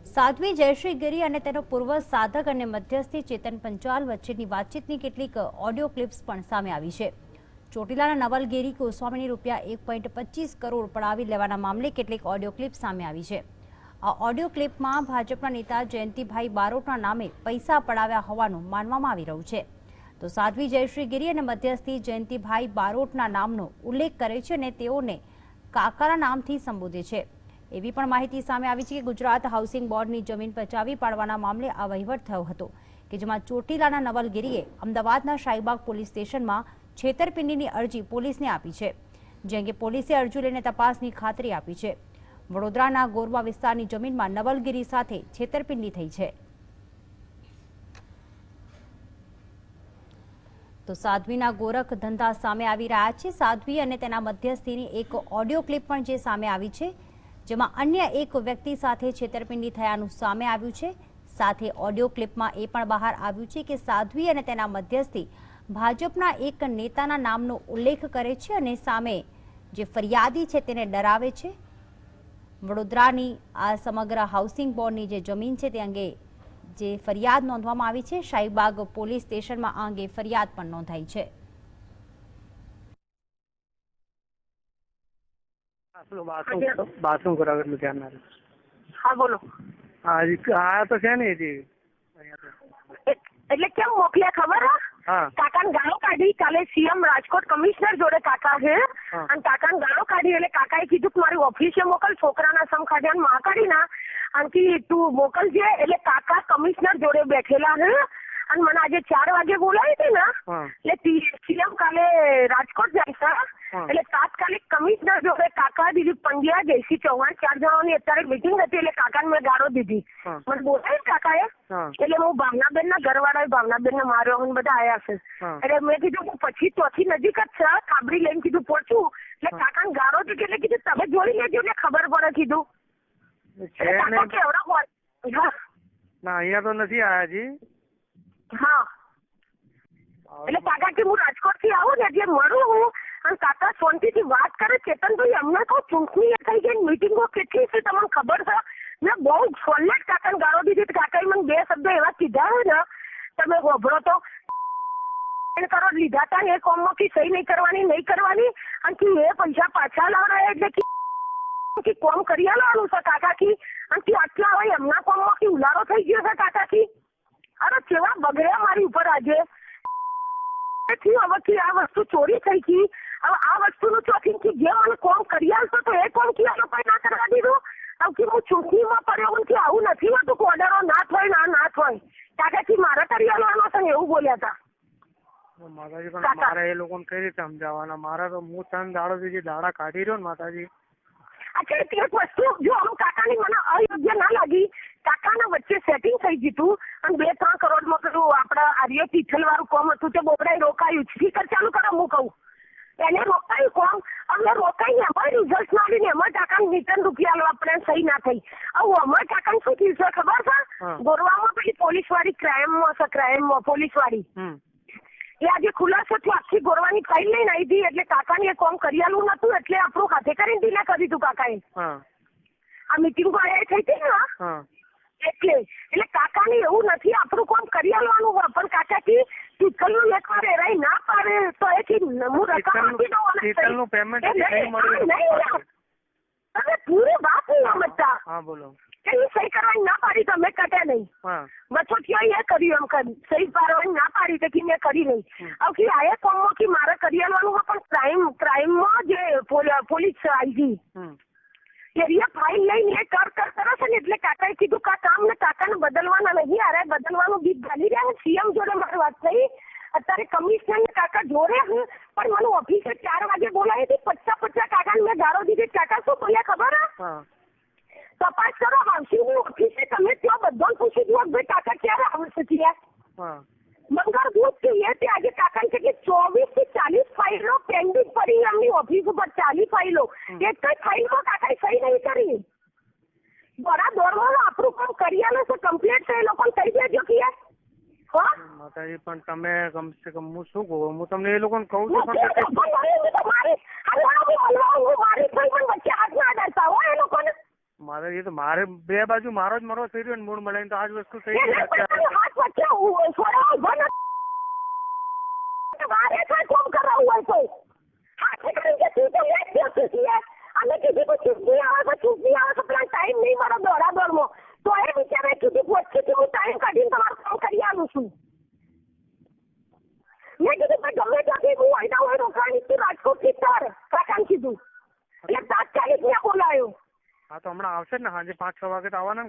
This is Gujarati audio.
સાધ્વી જયશ્રી ગિરી અને તેનો પૂર્વ સાધક અને મધ્યસ્થી ચેતન પંચાલ વચ્ચેની વાતચીતની કેટલીક ઓડિયો ક્લિપ્સ પણ સામે આવી છે. ચોટીલાના નવલગીરી ગોસ્વામીની રૂપિયા 1.25 કરોડ પડાવી લેવાના મામલે કેટલીક ઓડિયો ક્લિપ સામે આવી છે. આ ઓડિયો ક્લિપમાં ભાજપના નેતા જયંતિભાઈ બારોટના નામે પૈસા પડાવ્યા હોવાનું માનવામાં આવી રહ્યું છે. તો સાધ્વી જયશ્રી ગિરી અને મધ્યસ્થી જયંતિભાઈ બારોટના નામનો ઉલ્લેખ કરે છે અને તેઓને કાકાના નામથી સંબોધે છે. એવી પણ માહિતી સામે આવી છે કે ગુજરાત હાઉસિંગ બોર્ડની જમીન પચાવી પાડવાના મામલે આ વહીવટ થયો હતો કે જેમાં ચોટીલાના નવલગીરીએ અમદાવાદના શાહીબાગ પોલીસ સ્ટેશનમાં છેતરપિંડીની અરજી પોલીસને આપી છે, જે અંગે પોલીસે અરજી લઈને તપાસની ખાતરી આપી છે. વડોદરાના ગોરવા વિસ્તારની જમીનમાં નવલગીરી સાથે છેતરપિંડી થઈ છે. તો સાધ્વીના ગોરખ ધંધા સામે આવી રહ્યા છે. સાધ્વી અને તેના મધ્યસ્થીની એક ઓડિયો ક્લિપ પણ જે સામે આવી છે, જેમાં અન્ય એક વ્યક્તિ સાથે છેતરપિંડી થયાનું સામે આવ્યું છે. સાથે ઓડિયો ક્લિપમાં એ પણ બહાર આવ્યું છે કે સાધ્વી અને તેના મધ્યસ્થી ભાજપના એક નેતાના નામનો ઉલ્લેખ કરે છે અને સામે જે ફરિયાદી છે તેને ડરાવે છે. વડોદરાની આ સમગ્ર હાઉસિંગ બોર્ડની જે જમીન છે તે અંગે જે ફરિયાદ નોંધવામાં આવી છે, શાહીબાગ પોલીસ સ્ટેશનમાં આ અંગે ફરિયાદ પણ નોંધાઈ છે. બાથરૂમ કરાવેલું ધ્યાન. હા બોલો. હા તો છે ને જી. એટલે કેમ મોકલ્યા ખબર હા કાકાને ગાળો કાઢી. કાલે સીએમ રાજકોટ કમિશનર જોડે કાકા છે અને કાકાને ગાળો કાઢી એટલે કાકાએ કીધું કે મારી ઓફિસે મોકલ, છોકરાના સમ ખાધ્યા માં કાઢી ના અને તું મોકલજે. એટલે કાકા કમિશનર જોડે બેઠેલા છે અને મને આજે 4 વાગે બોલાવી હતી ને એટલે સીએમ કાલે રાજકોટ જાય છે એટલે તાત્કાલિક કમિશનર જોડે કાકા, દિલીપ પંડ્યા, જયસિંહ ચૌહાણ 4 જણાની અત્યારે મીટિંગ હતી એટલે કાકાને મેં ગાળો દીધી. મને બોલાવી કાકાએ એટલે હું ભાવનાબેન ના ઘરવાળા ભાવનાબેન ને માર્યો અને બધા આયા છે એટલે મેં કીધું પછી ચોથી નજીક જ છે, ખાબરી લઈને કીધું પહોંચું એટલે કાકાને ગાળો દીધી એટલે કીધું તમે જોઈ લેજો એટલે ખબર પડે. કીધું ના અહીંયા તો નથી આયા જી. હા એટલે કાકા કે હું રાજકોટ થી આવું ને એટલે મળું હું અને કાકા શાંતિથી વાત કરે. ચેતનભાઈ અમને કહું ચૂંટણી થઈ ગઈ, મિટિંગો કેટલી છે તમને ખબર છે? મેં બહુ સોલેટ કાકાને ગાળો દીધી. કાકાએ મને 2 શબ્દો એવા કીધા હોય ને તમે ગોભરો તો કરોડ લીધા હતા ને એ કોમમાંથી સહી નહીં કરવાની અને એ પૈસા પાછા લાવડાય એટલે કોમ કરી આલવાનું છે કાકા કી અને આટલા હોય એમના કોમમાંથી ઉલારો થઈ ગયો છે કાકા કી. અરે કેવા બગડ્યા મારી ઉપર આજે. હવે આ વસ્તુ ચોરી થઈ ગઈ. હવે આ વસ્તુનું ચોથી જે મને કોમ કરી આલતો તો એ કોમ કી આ લોકોએ ના કરવા દીધું. હવે હું ચૂંટણીમાં પડ્યો કે આવું નથી હોતું કે ઓર્ડરો ના થાય ના થાય. કાકાથી મારે કરી આલવાનો છે ને એવું બોલ્યા હતા. માતાજી પણ મારે એ લોકોને કઈ રીતે સમજાવવાના? મારા તો હું 3 દાડો થી દાડા કાઢી રહ્યો ને માતાજી. અચ્છા એક વસ્તુ જો અમુક કાકાની મને અયોગ્ય ના લાગી. કાકાના વચ્ચે સેટિંગ થઈ ગયું અને 2-3 કરોડમાં પેલું આપડા આર્ય તિથલ વાળું કોમ હતું તે બોબડાઈ રોકાયું. સ્પીકર ચાલુ કરો હું કહું એને રોકાયું કોમ. અમને રોકાઈને એમાં રિઝલ્ટ ના આવીને એમાં કાકાને રિટર્ન રૂપિયા આપણે સહી ના થઈ. હવે અમારે કાકાને શું થયું છે ખબર છે? ગોરવામાં પેલી પોલીસ વાળી ક્રાઇમમાં પોલીસ વાળી એ આજે ખુલાસો થયો. આખી ગોરવાની ફાઇલ લઈને આવી હતી એટલે કાકાને એ કોમ કરી આલું નતું એટલે આપણું હાથે કરીને ઢીલા કરી દીધું કાકાએ. આ મીટિંગ આયા થઈ હતી ને એટલે કાકાને એવું નથી આપણું કોમ કરી આલવાનું હોય પણ કાકા થી તિથલનું એકવાર એરાય ના પાડે તો એ હું રકમ આપી દઉં તિથલનું પેમેન્ટ નહીં મળ્યું. તમે પૂરી વાત નહીં સમજતા. હા બોલો. એ સહી કરવાની ના પાડી તો મેં કટ્યા નહીં. વચોટિયા એ કર્યું એમ કરી સહી પાડવાની ના પાડી તો મેં કરી નહીં. હવે આયા કોમમાં કે મારે કરી આલવાનું હોય પણ ક્રાઇમમાં જે પોલીસ આવી ગઈ ફાઇલ લઈને એ કર કરે છે ને એટલે કાકાએ કીધું કે આ કામ ને કાકાને બદલવાના નહીં. અરે બદલવાનું ગીત ગાલી રહ્યા. સીએમ જોડે મારી વાત થઈ. અત્યારે કમિશનર ને કાકા જોડે પણ મને ઓફિસે 4 વાગે બોલાવી હતી. 50 કાકાને મેં ગાળો દીધી. કાકા શું બોલ્યા ખબર? તપાસ કરો હાઉસિંગ ની ઓફિસે તમે ત્યાં બધા પૂછી જુઓ ભાઈ કાકા ક્યારે આવશે ત્યાં મંગળ બુધ જોઈએ તે આજે કાકા કે 24 થી 40 ફાઇલો પેન્ડિંગ પડી એમની ઓફિસ ઉપર. 40 ફાઇલો એક કઈ ફાઇલમાં કાકાએ સહી નહીં કરી. બરા દોડવાનું આપણું કામ કરી આલે છે કમ્પ્લીટ છે. એ લોકોને કહી દેજો કે માતાજી પણ તમે કમસે કમ હું શું કહું? હું તમને એ લોકોને કહું છું પણ માતાજી તો મારે બે બાજુ મારો જ મરો થઈ રહ્યો ને મૂળ મળે તો આ જ વસ્તુ થઈ એને ગઈ અત્યારે. પોતાનો હાથ વચ્ચે છોડાવો ઉભો નથી. મારે કાંઈ કોમ કરાવવું હોય તો હાથ પકડીને કે તું તો એક દિવસ છીએ અમે કીધું કે ચૂંટણી આવે તો પેલા ટાઈમ નહીં મારો દોડાદોડમાં તો એ બિચારા કીધું પોતથી હું ટાઈમ કાઢીને તમારું કામ કરી આવું છું. મેં કીધું કે ગમે ત્યાંથી હું વાયદા હોય રોકાણી તું રાજકોટથી તાર કાકાને કીધું એટલે તાત્કાલિક મેં બોલાયો. હા તો હમણાં આવશે ને સાંજે 5-6 વાગે તો આવવાના ને